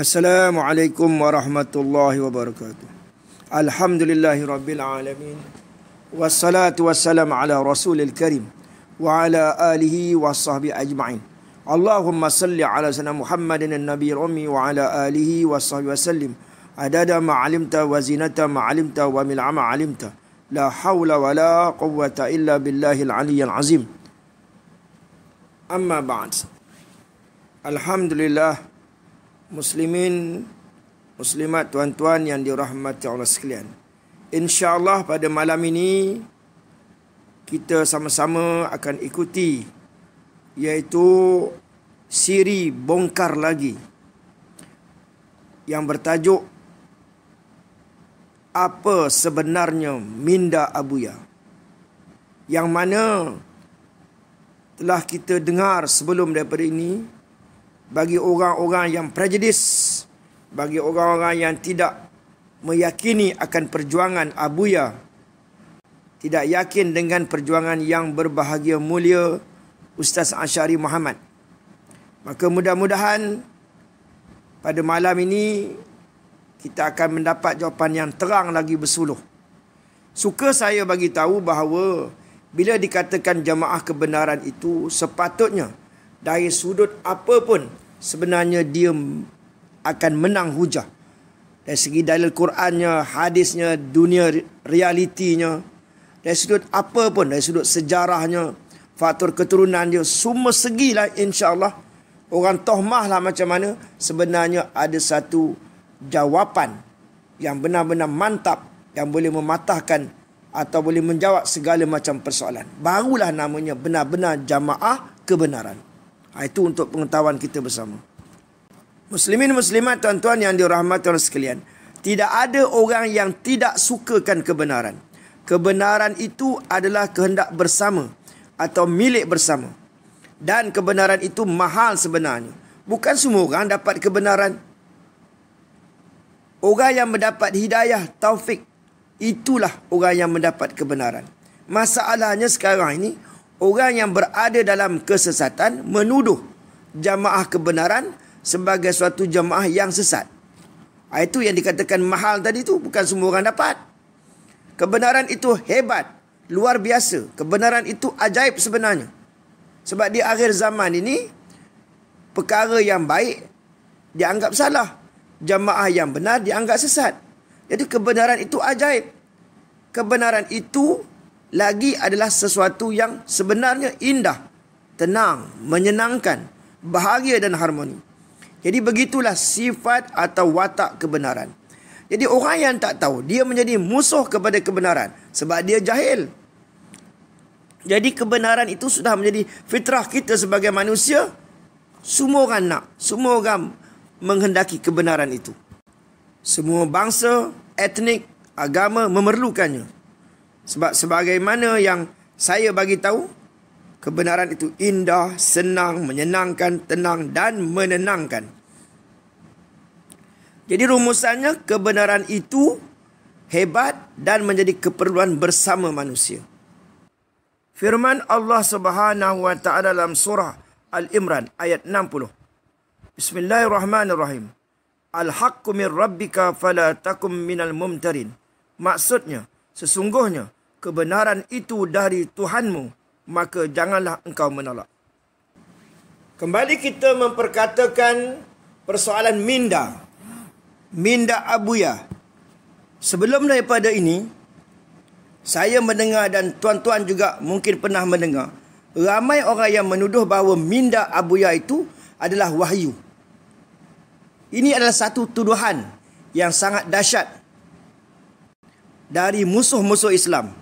Assalamualaikum warahmatullahi wabarakatuh. Alhamdulillahi rabbil alamin. Wassalatu wassalamu ala rasulil karim wa ala alihi wa sahbihi ajma'in. Allahumma salli ala sayyidina Muhammadin an-nabiyil ummi wa ala alihi wa sahbihi wasallim. Adada ma'alimta wa zinata ma'alimta wa mil'a ma'alimta. La hawla wa la quwwata illa billahil aliyyil azim. Amma ba'd. Alhamdulillah, muslimin, muslimat, tuan-tuan yang dirahmati Allah sekalian. InsyaAllah pada malam ini kita sama-sama akan ikuti iaitu siri bongkar lagi yang bertajuk apa sebenarnya minda Abuya, yang mana telah kita dengar sebelum daripada ini. Bagi orang-orang yang prejudis, bagi orang-orang yang tidak meyakini akan perjuangan Abuya, tidak yakin dengan perjuangan yang berbahagia mulia Ustaz Asy'ari Muhammad, maka mudah-mudahan pada malam ini kita akan mendapat jawapan yang terang lagi bersuluh. Suka saya bagi tahu bahawa bila dikatakan jamaah kebenaran itu, sepatutnya dari sudut apa pun sebenarnya dia akan menang hujah. Dari segi dalil Qurannya, hadisnya, dunia realitinya, dari sudut apa pun, dari sudut sejarahnya, faktor keturunan dia, semua segilah insya-Allah orang tohmah lah macam mana, sebenarnya ada satu jawapan yang benar-benar mantap yang boleh mematahkan atau boleh menjawab segala macam persoalan. Barulah namanya benar-benar jamaah kebenaran. Itu untuk pengetahuan kita bersama. Muslimin muslimat, tuan-tuan yang dirahmati Allah sekalian, tidak ada orang yang tidak sukakan kebenaran. Kebenaran itu adalah kehendak bersama atau milik bersama. Dan kebenaran itu mahal sebenarnya. Bukan semua orang dapat kebenaran. Orang yang mendapat hidayah, taufik, itulah orang yang mendapat kebenaran. Masalahnya sekarang ini, orang yang berada dalam kesesatan menuduh jamaah kebenaran sebagai suatu jamaah yang sesat. Itu yang dikatakan mahal tadi tu, bukan semua orang dapat. Kebenaran itu hebat, luar biasa. Kebenaran itu ajaib sebenarnya. Sebab di akhir zaman ini, perkara yang baik dianggap salah, jamaah yang benar dianggap sesat. Jadi kebenaran itu ajaib. Kebenaran itu lagi adalah sesuatu yang sebenarnya indah, tenang, menyenangkan, bahagia dan harmoni. Jadi begitulah sifat atau watak kebenaran. Jadi orang yang tak tahu, dia menjadi musuh kepada kebenaran sebab dia jahil. Jadi kebenaran itu sudah menjadi fitrah kita sebagai manusia. Semua orang nak, semua orang menghendaki kebenaran itu. Semua bangsa, etnik, agama memerlukannya. Sebab sebagaimana yang saya bagi tahu, kebenaran itu indah, senang, menyenangkan, tenang dan menenangkan. Jadi rumusannya, kebenaran itu hebat dan menjadi keperluan bersama manusia. Firman Allah Subhanahu wa taala dalam surah Al-Imran ayat 60. Bismillahirrahmanirrahim. Al-haqqu min rabbika fala takum minal mumtarin. Maksudnya, sesungguhnya kebenaran itu dari Tuhanmu, maka janganlah engkau menolak. Kembali kita memperkatakan persoalan minda. Minda Abuya. Sebelum daripada ini, saya mendengar dan tuan-tuan juga mungkin pernah mendengar, ramai orang yang menuduh bahawa minda Abuya itu adalah wahyu. Ini adalah satu tuduhan yang sangat dahsyat dari musuh-musuh Islam.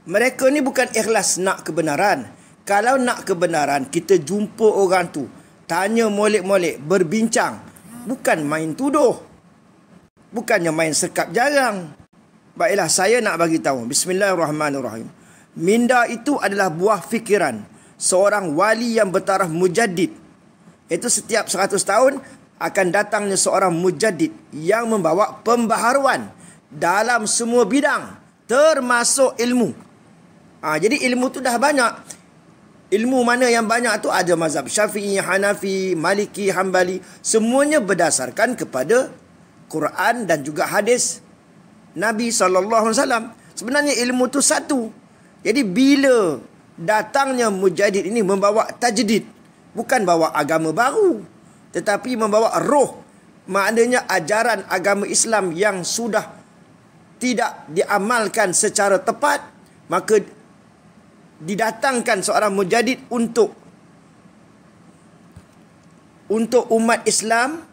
Mereka ni bukan ikhlas nak kebenaran. Kalau nak kebenaran, kita jumpa orang tu, tanya molek-molek, berbincang. Bukan main tuduh. Bukannya main sekap jarang. Baiklah, saya nak bagi tahu. Bismillahirrahmanirrahim. Minda itu adalah buah fikiran seorang wali yang bertaraf mujaddid. Itu setiap 100 tahun akan datangnya seorang mujaddid yang membawa pembaharuan dalam semua bidang, termasuk ilmu. Jadi ilmu tu dah banyak. Ilmu mana yang banyak tu? Ada mazhab Syafi'i, Hanafi, Maliki, Hambali. Semuanya berdasarkan kepada Quran dan juga hadis Nabi SAW. Sebenarnya ilmu tu satu. Jadi bila datangnya mujaddid ini membawa tajdid, bukan bawa agama baru, tetapi membawa roh, maknanya ajaran agama Islam yang sudah tidak diamalkan secara tepat, maka didatangkan seorang mujaddid untuk umat Islam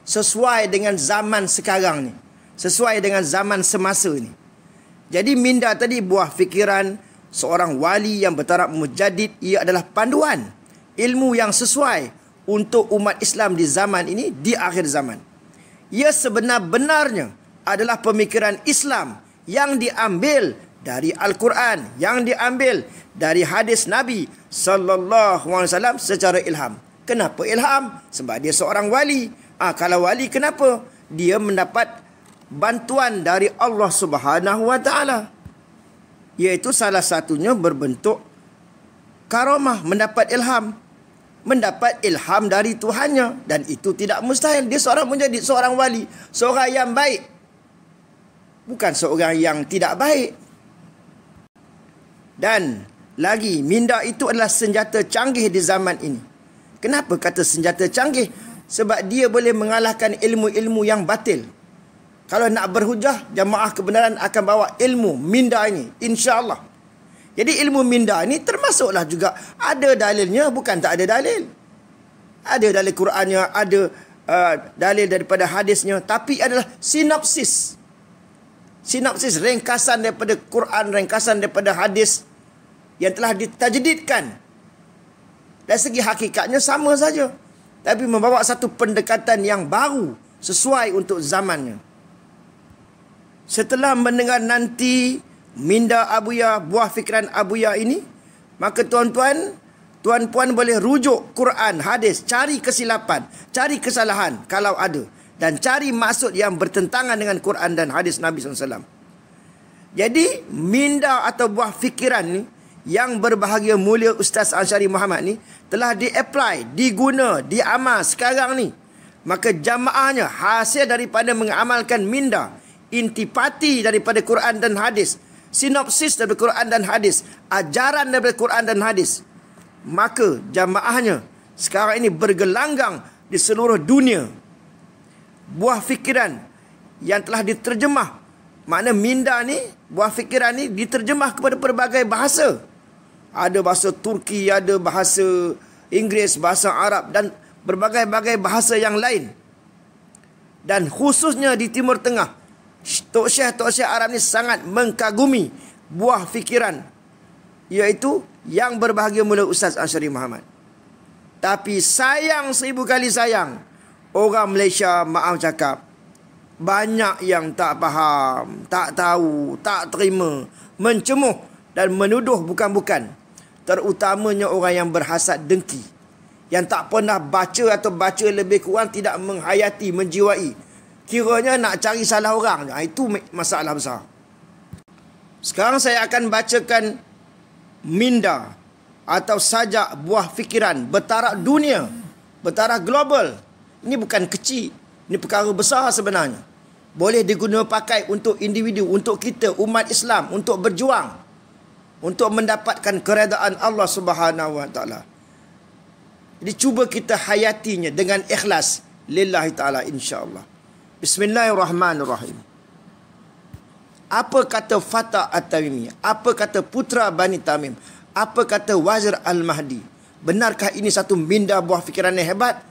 sesuai dengan zaman sekarang ni, sesuai dengan zaman semasa ni. Jadi minda tadi buah fikiran seorang wali yang bertaraf mujaddid, ia adalah panduan ilmu yang sesuai untuk umat Islam di zaman ini, di akhir zaman. Ia sebenar-benarnya adalah pemikiran Islam yang diambil dari Al-Quran, yang diambil dari hadis Nabi SAW secara ilham. Kenapa ilham? Sebab dia seorang wali. Kalau wali, kenapa? Dia mendapat bantuan dari Allah Subhanahu Wa Taala, iaitu salah satunya berbentuk karamah, mendapat ilham dari Tuhannya, dan itu tidak mustahil. Dia seorang mujaddid, seorang wali, seorang yang baik, bukan seorang yang tidak baik. Dan lagi, minda itu adalah senjata canggih di zaman ini. Kenapa kata senjata canggih? Sebab dia boleh mengalahkan ilmu-ilmu yang batil. Kalau nak berhujah, jamaah kebenaran akan bawa ilmu minda ini, insya-Allah. Jadi ilmu minda ini termasuklah juga ada dalilnya, bukan tak ada dalil. Ada dalil Qurannya, ada dalil daripada hadisnya, tapi adalah sinopsis. Sinopsis, ringkasan daripada Quran, ringkasan daripada hadis yang telah ditajdidkan. Dari segi hakikatnya sama saja, tapi membawa satu pendekatan yang baru sesuai untuk zamannya. Setelah mendengar nanti minda Abuya, buah fikiran Abuya ini, maka tuan-puan boleh rujuk Quran, hadis, cari kesilapan, cari kesalahan kalau ada, dan cari maksud yang bertentangan dengan Quran dan hadis Nabi SAW. Jadi minda atau buah fikiran ni, yang berbahagia mulia Ustaz Ansyari Muhammad ni, telah di-apply, diguna, diamal sekarang ni. Maka jamaahnya hasil daripada mengamalkan minda, intipati daripada Quran dan hadis, sinopsis daripada Quran dan hadis, ajaran daripada Quran dan hadis, maka jamaahnya sekarang ini bergelanggang di seluruh dunia. Buah fikiran yang telah diterjemah, makna minda ni, buah fikiran ni diterjemah kepada pelbagai bahasa. Ada bahasa Turki, ada bahasa Inggeris, bahasa Arab, dan berbagai-bagai bahasa yang lain. Dan khususnya di Timur Tengah, Tok Syekh Arab ni sangat mengkagumi buah fikiran, iaitu yang berbahagia mulia Ustaz Ansyari Muhammad. Tapi sayang, 1000 kali sayang, orang Malaysia, maaf cakap, banyak yang tak faham, tak tahu, tak terima, mencemuh dan menuduh bukan-bukan. Terutamanya orang yang berhasad dengki, yang tak pernah baca atau baca lebih kurang tidak menghayati, menjiwai. Kiranya nak cari salah orang. Itu masalah besar. Sekarang saya akan bacakan minda atau sajak buah fikiran bertaraf dunia, bertaraf global. Ini bukan kecil, ini perkara besar sebenarnya. Boleh digunakan pakai untuk individu, untuk kita, umat Islam, untuk berjuang, untuk mendapatkan keredaan Allah Subhanahu Wa Taala. Jadi cuba kita hayatinya dengan ikhlas lillahi taala, insya-Allah. Bismillahirrahmanirrahim. Apa kata Fatah At-Tamimi? Apa kata putra Bani Tamim? Apa kata Wazir Al-Mahdi? Benarkah ini satu minda buah fikiran yang hebat?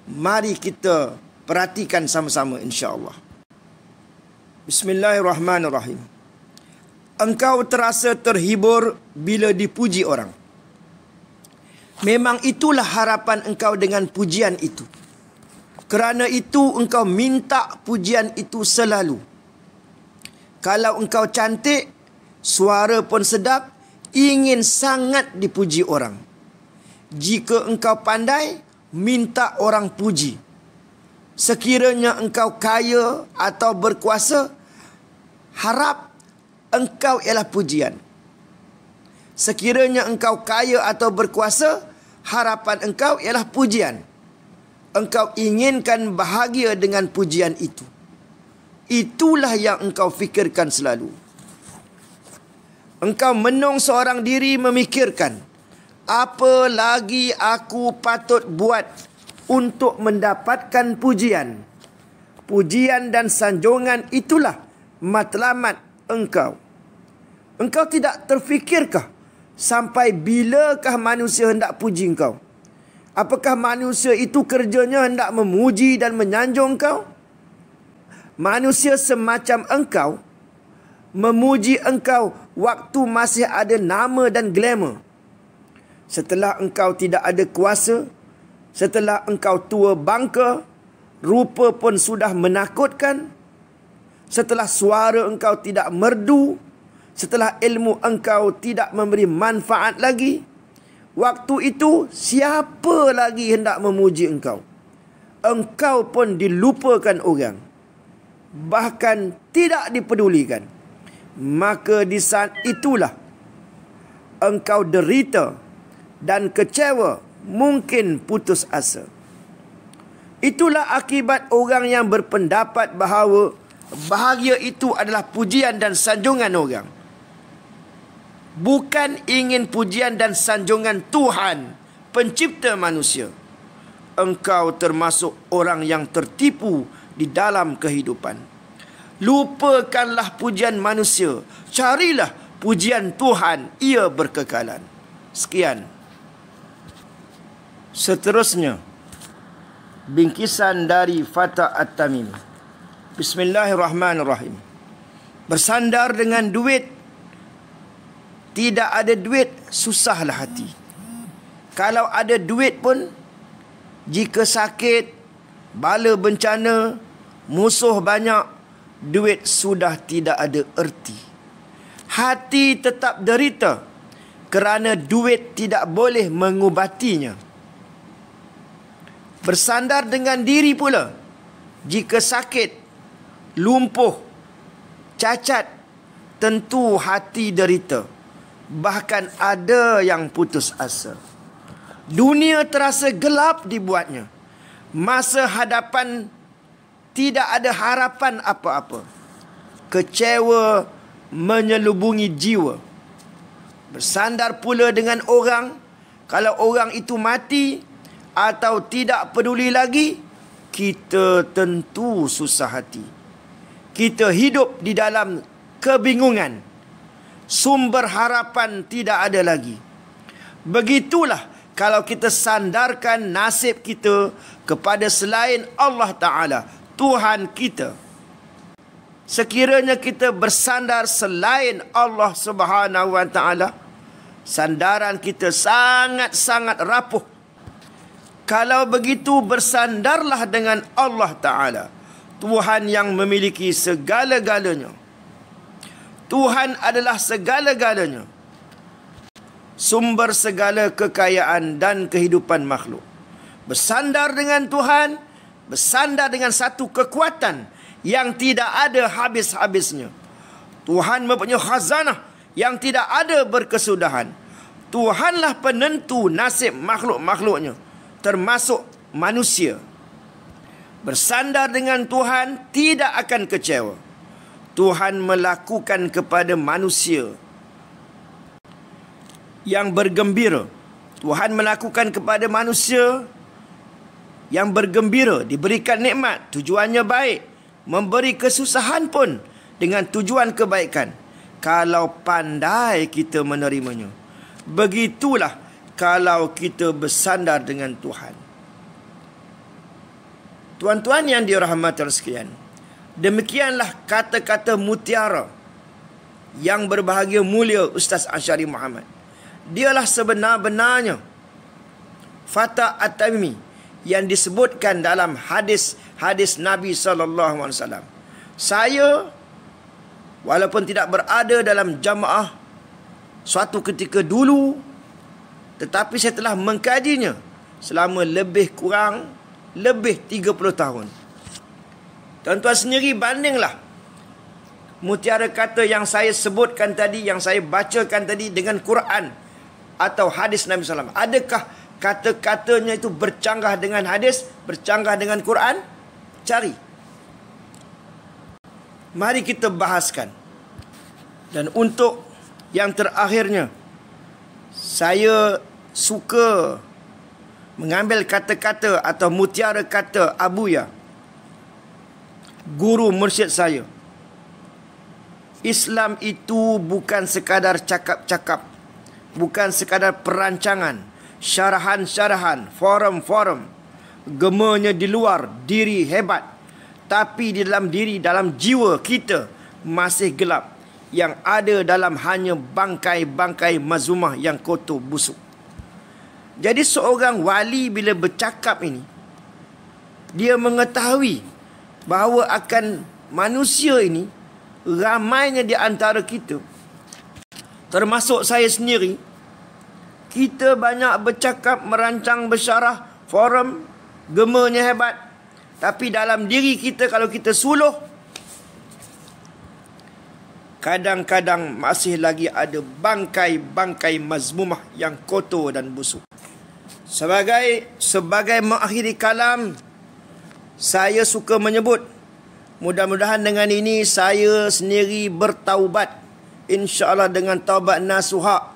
Mari kita perhatikan sama-sama, insya-Allah. Bismillahirrahmanirrahim. Engkau terasa terhibur bila dipuji orang. Memang itulah harapan engkau dengan pujian itu. Kerana itu engkau minta pujian itu selalu. Kalau engkau cantik, suara pun sedap, ingin sangat dipuji orang. Jika engkau pandai, minta orang puji. Sekiranya engkau kaya atau berkuasa, harap engkau ialah pujian. Sekiranya engkau kaya atau berkuasa, harapan engkau ialah pujian. Engkau inginkan bahagia dengan pujian itu. Itulah yang engkau fikirkan selalu. Engkau menung seorang diri memikirkan, apa lagi aku patut buat untuk mendapatkan pujian. Pujian dan sanjungan itulah matlamat engkau. Engkau tidak terfikirkah sampai bilakah manusia hendak puji engkau? Apakah manusia itu kerjanya hendak memuji dan menyanjung engkau? Manusia semacam engkau memuji engkau waktu masih ada nama dan glamour. Setelah engkau tidak ada kuasa, setelah engkau tua bangka, rupa pun sudah menakutkan, setelah suara engkau tidak merdu, setelah ilmu engkau tidak memberi manfaat lagi, waktu itu siapa lagi hendak memuji engkau? Engkau pun dilupakan orang, bahkan tidak dipedulikan. Maka di saat itulah engkau derita dan kecewa, mungkin putus asa. Itulah akibat orang yang berpendapat bahawa bahagia itu adalah pujian dan sanjungan orang. Bukan ingin pujian dan sanjungan Tuhan, pencipta manusia. Engkau termasuk orang yang tertipu di dalam kehidupan. Lupakanlah pujian manusia, carilah pujian Tuhan, ia berkekalan. Sekian. Seterusnya, bingkisan dari Fatah At-Tamimi. Bismillahirrahmanirrahim. Bersandar dengan duit. Tidak ada duit, susahlah hati. Kalau ada duit pun, jika sakit, bala bencana, musuh banyak, duit sudah tidak ada erti. Hati tetap derita kerana duit tidak boleh mengubatinya. Bersandar dengan diri pula. Jika sakit, lumpuh, cacat, tentu hati derita. Bahkan ada yang putus asa. Dunia terasa gelap dibuatnya. Masa hadapan tidak ada harapan apa-apa. Kecewa menyelubungi jiwa. Bersandar pula dengan orang. Kalau orang itu mati atau tidak peduli lagi, kita tentu susah hati. Kita hidup di dalam kebingungan. Sumber harapan tidak ada lagi. Begitulah kalau kita sandarkan nasib kita kepada selain Allah Ta'ala, Tuhan kita. Sekiranya kita bersandar selain Allah Subhanahu Wa Ta'ala, sandaran kita sangat-sangat rapuh. Kalau begitu, bersandarlah dengan Allah Ta'ala, Tuhan yang memiliki segala-galanya. Tuhan adalah segala-galanya, sumber segala kekayaan dan kehidupan makhluk. Bersandar dengan Tuhan, bersandar dengan satu kekuatan yang tidak ada habis-habisnya. Tuhan mempunyai khazanah yang tidak ada berkesudahan. Tuhanlah penentu nasib makhluk-makhluknya, termasuk manusia. Bersandar dengan Tuhan tidak akan kecewa. Tuhan melakukan kepada manusia yang bergembira. Tuhan melakukan kepada manusia yang bergembira, diberikan nikmat, tujuannya baik, memberi kesusahan pun dengan tujuan kebaikan, kalau pandai kita menerimanya. Begitulah kalau kita bersandar dengan Tuhan. Tuan-tuan yang dirahmati Allah sekalian, demikianlah kata-kata mutiara yang berbahagia mulia Ustaz Asy'ari Muhammad. Dialah sebenar-benarnya Fatah At-Tamimi yang disebutkan dalam hadis-hadis Nabi SAW. Saya, walaupun tidak berada dalam jamaah suatu ketika dulu, tetapi saya telah mengkajinya selama lebih 30 tahun. Tuan-tuan sendiri bandinglah mutiara kata yang saya sebutkan tadi, yang saya bacakan tadi dengan Quran atau hadis Nabi SAW? Adakah kata-katanya itu bercanggah dengan hadis, bercanggah dengan Quran? Cari. Mari kita bahaskan. Dan untuk yang terakhirnya, saya suka mengambil kata-kata atau mutiara kata Abuya, guru mursyid saya. Islam itu bukan sekadar cakap-cakap, bukan sekadar perancangan, syarahan-syarahan, forum-forum, gemanya di luar, diri hebat, tapi di dalam diri, dalam jiwa kita masih gelap. Yang ada dalam hanya bangkai-bangkai mazmumah yang kotor busuk. Jadi seorang wali bila bercakap ini, dia mengetahui bahawa akan manusia ini, ramainya di antara kita, termasuk saya sendiri, kita banyak bercakap, merancang, bersyarah, forum, gemanya hebat. Tapi dalam diri kita, kalau kita suluh, kadang-kadang masih lagi ada bangkai-bangkai mazmumah yang kotor dan busuk. Sebagai mengakhiri kalam, saya suka menyebut, mudah-mudahan dengan ini saya sendiri bertaubat, insya-Allah dengan taubat nasuha,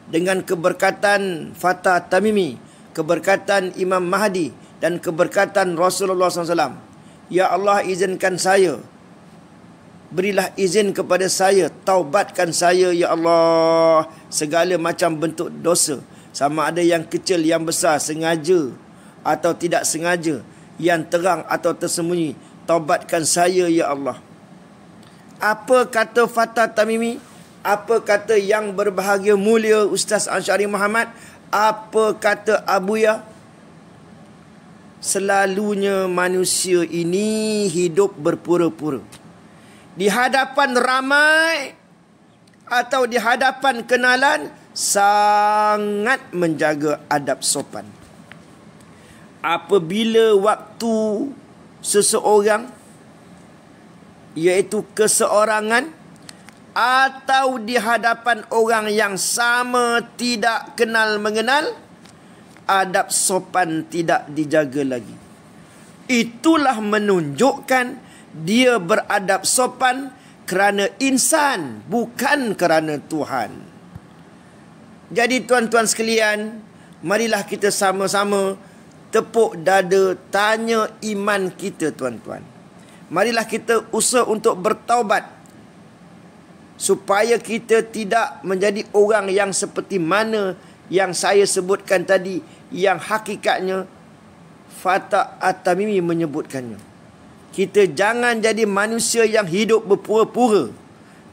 dengan keberkatan Fatah Tamimi, keberkatan Imam Mahdi dan keberkatan Rasulullah SAW. Ya Allah, izinkan saya, berilah izin kepada saya, taubatkan saya ya Allah, segala macam bentuk dosa, sama ada yang kecil, yang besar, sengaja atau tidak sengaja, yang terang atau tersembunyi, taubatkan saya ya Allah. Apa kata Fatah Tamimi? Apa kata yang berbahagia mulia Ustaz Ansyari Muhammad? Apa kata Abuya? Selalunya manusia ini hidup berpura-pura. Di hadapan ramai atau di hadapan kenalan, sangat menjaga adab sopan. Apabila waktu seseorang, iaitu keseorangan, atau di hadapan orang yang sama tidak kenal mengenal, adab sopan tidak dijaga lagi. Itulah menunjukkan dia beradab sopan kerana insan, bukan kerana Tuhan. Jadi tuan-tuan sekalian, marilah kita sama-sama tepuk dada, tanya iman kita tuan-tuan. Marilah kita usaha untuk bertaubat, supaya kita tidak menjadi orang yang seperti mana yang saya sebutkan tadi, yang hakikatnya Fatah At-Tamimi menyebutkannya. Kita jangan jadi manusia yang hidup berpura-pura,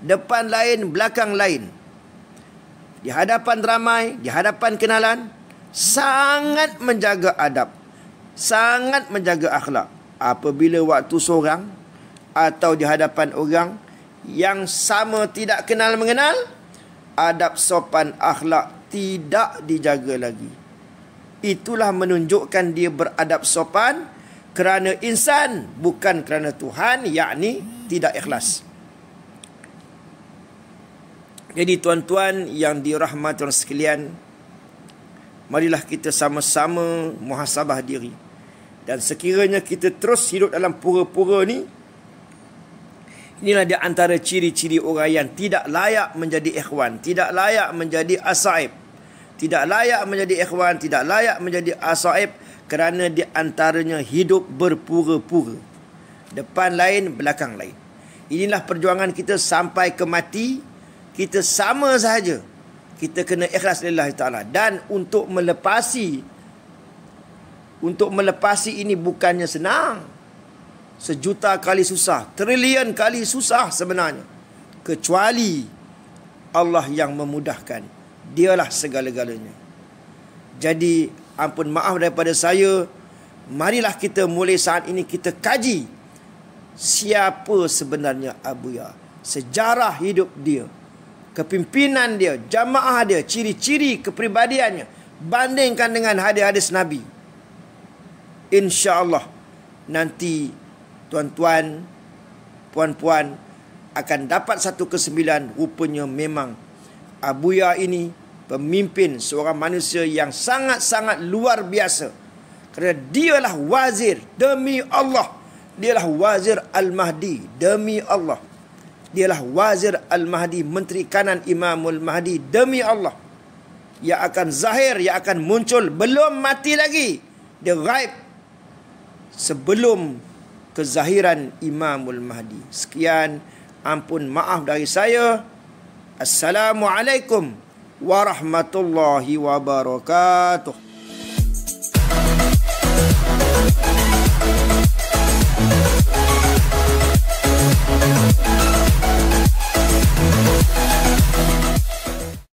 depan lain, belakang lain. Di hadapan ramai, di hadapan kenalan, sangat menjaga adab, sangat menjaga akhlak. Apabila waktu seorang atau di hadapan orang yang sama tidak kenal mengenal, adab sopan akhlak tidak dijaga lagi. Itulah menunjukkan dia beradab sopan kerana insan, bukan kerana Tuhan, yakni tidak ikhlas. Jadi tuan-tuan yang dirahmati Allah sekalian, marilah kita sama-sama muhasabah diri. Dan sekiranya kita terus hidup dalam pura-pura ni, inilah di antara ciri-ciri orang yang tidak layak menjadi ikhwan, tidak layak menjadi asaib, tidak layak menjadi ikhwan, tidak layak menjadi asaib, kerana di antaranya hidup berpura-pura, depan lain, belakang lain. Inilah perjuangan kita sampai ke mati. Kita sama sahaja, kita kena ikhlas lillahi ta'ala. Dan untuk melepasi ini bukannya senang. Sejuta kali susah, trilion kali susah sebenarnya, kecuali Allah yang memudahkan. Dialah segala-galanya. Jadi ampun maaf daripada saya, marilah kita mulai saat ini kita kaji siapa sebenarnya Abuya, sejarah hidup dia, kepimpinan dia, jamaah dia, ciri-ciri kepribadiannya, bandingkan dengan hadis-hadis Nabi. InsyaAllah nanti tuan-tuan, puan-puan akan dapat satu kesembilan. Rupanya memang Abuya ini pemimpin, seorang manusia yang sangat-sangat luar biasa. Kerana dialah wazir demi Allah. Dialah wazir Al-Mahdi demi Allah. Dialah wazir Al-Mahdi, menteri kanan Imamul Mahdi demi Allah. Yang akan zahir, yang akan muncul, belum mati lagi. Dia ghaib sebelum kezahiran Imamul Mahdi. Sekian, ampun maaf dari saya. Assalamualaikum warahmatullahi wabarakatuh.